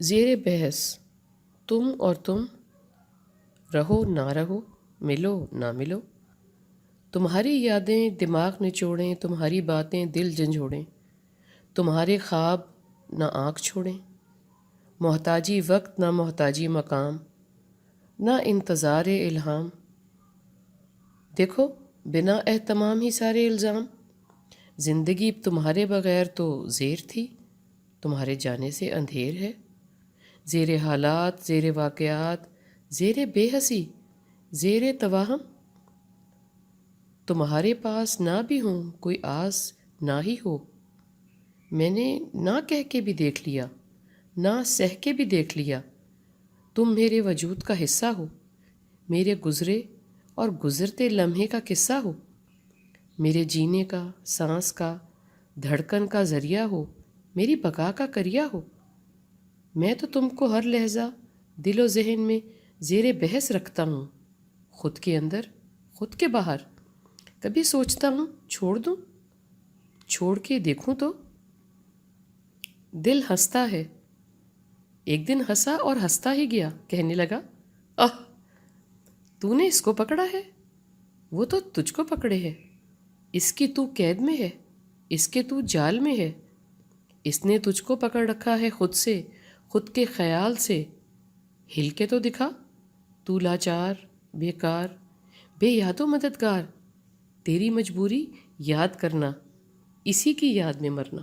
زیر بحث تم اور تم، رہو نہ رہو، ملو نہ ملو، تمہاری یادیں دماغ نچوڑیں، تمہاری باتیں دل جھنجھوڑیں، تمہارے خواب نہ آنکھ چھوڑیں، محتاجی وقت نہ محتاجی مقام، نہ انتظار الہام، دیکھو بنا اہتمام ہی سارے الزام، زندگی تمہارے بغیر تو زیر تھی، تمہارے جانے سے اندھیر ہے، زیر حالات، زیر واقعات، زیر بے حسی، زیر توہم، تمہارے پاس نہ بھی ہوں کوئی آس نہ ہی ہو، میں نے نہ کہہ کے بھی دیکھ لیا، نہ سہ کے بھی دیکھ لیا، تم میرے وجود کا حصہ ہو، میرے گزرے اور گزرتے لمحے کا قصہ ہو، میرے جینے کا، سانس کا، دھڑکن کا ذریعہ ہو، میری بقا کا کریا ہو، میں تو تم کو ہر لحظہ دل و ذہن میں زیر بحث رکھتا ہوں، خود کے اندر، خود کے باہر، کبھی سوچتا ہوں چھوڑ دوں، چھوڑ کے دیکھوں تو، دل ہنستا ہے، ایک دن ہنسا اور ہنستا ہی گیا، کہنے لگا تو نے اس کو پکڑا ہے، وہ تو تجھ کو پکڑے ہے، اس کی تو قید میں ہے، اس کے تو جال میں ہے، اس نے تجھ کو پکڑ رکھا ہے خود سے، خود کے خیال سے، ہل کے تو دکھا، تو لاچار، بیکار، بے یاد و مددگار، تیری مجبوری یاد کرنا، اسی کی یاد میں مرنا۔